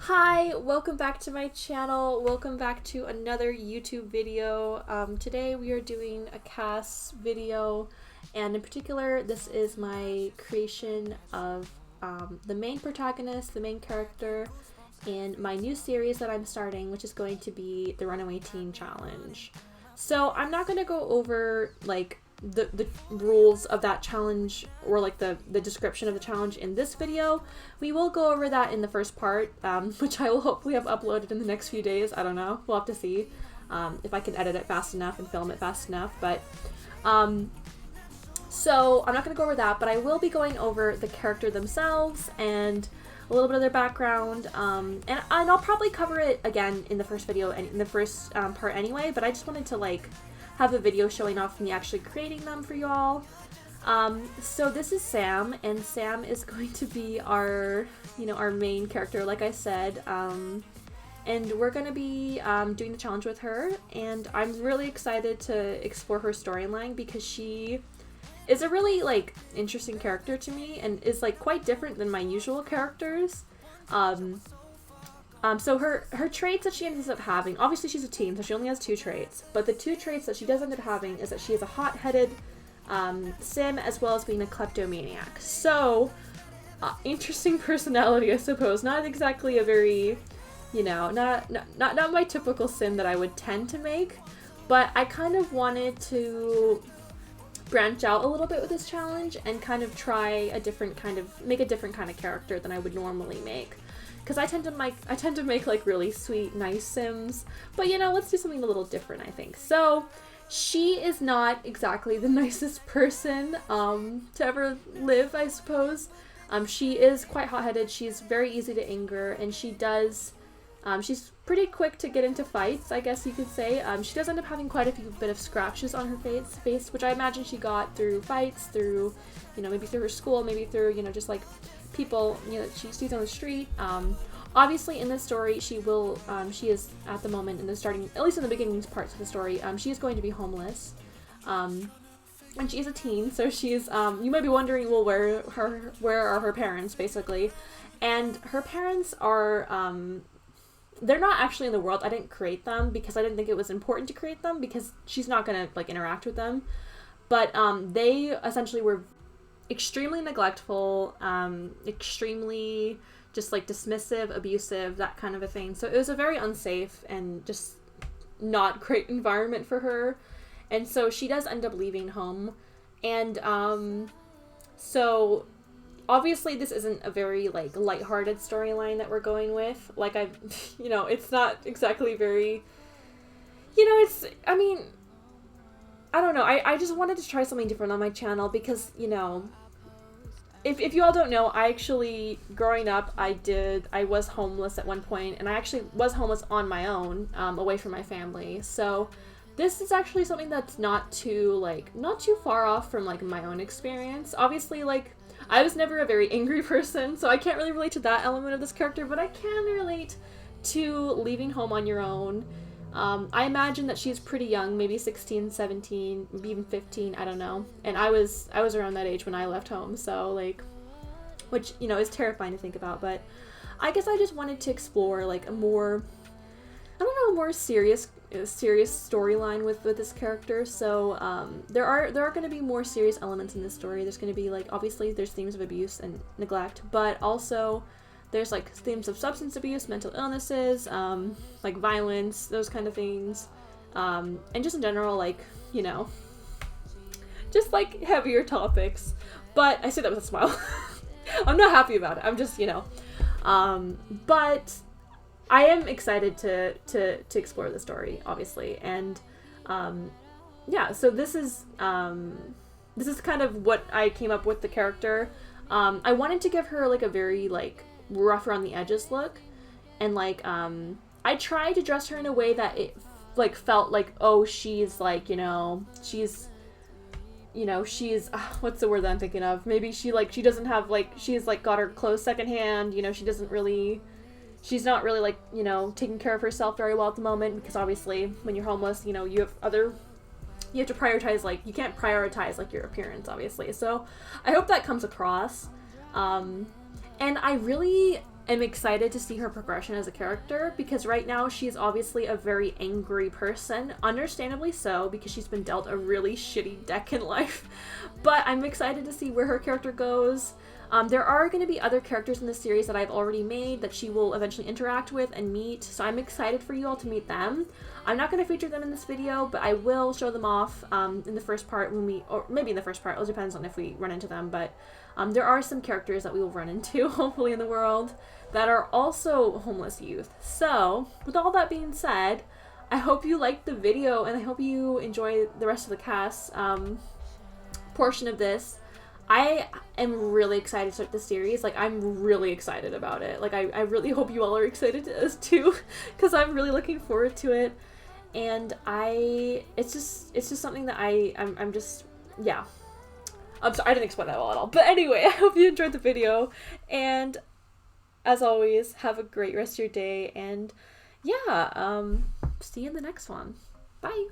Hi, welcome back to my channel. Welcome back to another YouTube video. Today we are doing a CAS video, and in particular this is my creation of the main protagonist, the main character in my new series that I'm starting, which is going to be the Runaway Teen Challenge. So I'm not going to go over like the rules of that challenge or like the description of the challenge in this video. We will go over that in the first part, which I will hopefully have uploaded in the next few days. I don't know, we'll have to see if I can edit it fast enough and film it fast enough, but so I'm not going to go over that, but I will be going over the character themselves and a little bit of their background, and I'll probably cover it again in the first video and in the first part anyway, but I just wanted to like have a video showing off me actually creating them for y'all. So this is Sam, and Sam is going to be our, our main character, like I said, and we're going to be doing the challenge with her, and I'm really excited to explore her storyline because she is a really like interesting character to me and is like quite different than my usual characters. So her traits that she ends up having, obviously she's a teen, so she only has 2 traits, but the 2 traits that she does end up having is that she is a hot-headed sim as well as being a kleptomaniac. So, interesting personality, I suppose. Not exactly a very, not my typical sim that I would tend to make, but I kind of wanted to branch out a little bit with this challenge and kind of try a different kind of character than I would normally make. Because I tend to make like really sweet, nice sims, but let's do something a little different, I think. So she is not exactly the nicest person to ever live, I suppose. She is quite hot-headed, she's very easy to anger, and she's pretty quick to get into fights, I guess you could say. She does end up having quite a few bit of scratches on her face, which I imagine she got through fights, through, maybe through her school, maybe through, just like people, that she sees on the street. Obviously in this story, she is at the moment in the starting, at least in the beginning parts of the story, she is going to be homeless. And she is a teen, so she's, you might be wondering, well, where are her parents, basically? And her parents are, they're not actually in the world. I didn't create them because I didn't think it was important to create them because she's not gonna like interact with them. But they essentially were extremely neglectful, extremely just like dismissive, abusive, that kind of a thing. So it was a very unsafe and just not great environment for her. And so she does end up leaving home. And so obviously this isn't a very like lighthearted storyline that we're going with. Like it's not exactly very, I don't know. I just wanted to try something different on my channel because, if you all don't know, I actually, growing up, I was homeless at one point, and I actually was homeless on my own, away from my family. So this is actually something that's not too far off from like my own experience. Obviously, like, I was never a very angry person, so I can't really relate to that element of this character, but I can relate to leaving home on your own. I imagine that she's pretty young, maybe 16, 17, maybe even 15, I don't know. And I was around that age when I left home, so like, which, is terrifying to think about, but I guess I just wanted to explore like a more, more serious storyline with this character. So there are going to be more serious elements in this story. There's going to be like, obviously there's themes of abuse and neglect, but also there's like themes of substance abuse, mental illnesses, like violence, those kind of things, and just in general, like, just like heavier topics. But I say that with a smile. I'm not happy about it. I'm just, but I am excited to explore the story, obviously, and yeah. So this is kind of what I came up with the character. I wanted to give her like a very like rough around the edges look, and like I tried to dress her in a way that it like felt like, oh, she's like, she's what's the word that I'm thinking of, maybe she doesn't have like, she's like got her clothes secondhand, she's not really like, taking care of herself very well at the moment, because obviously when you're homeless, you have to prioritize, like, you can't prioritize like your appearance, obviously. So I hope that comes across. And I really am excited to see her progression as a character, because right now she's obviously a very angry person, understandably so, because she's been dealt a really shitty deck in life. But I'm excited to see where her character goes. There are going to be other characters in the series that I've already made that she will eventually interact with and meet, so I'm excited for you all to meet them. I'm not going to feature them in this video, but I will show them off in the first part or maybe in the first part, it depends on if we run into them, but there are some characters that we will run into, hopefully in the world, that are also homeless youth. So, with all that being said, I hope you liked the video, and I hope you enjoy the rest of the CAS portion of this. I am really excited to start this series. Like, I'm really excited about it. Like, I really hope you all are excited as too, because I'm really looking forward to it. And it's just something that I'm just, yeah. I'm sorry, I didn't explain that well at all. But anyway, I hope you enjoyed the video, and as always, have a great rest of your day, and yeah, see you in the next one. Bye!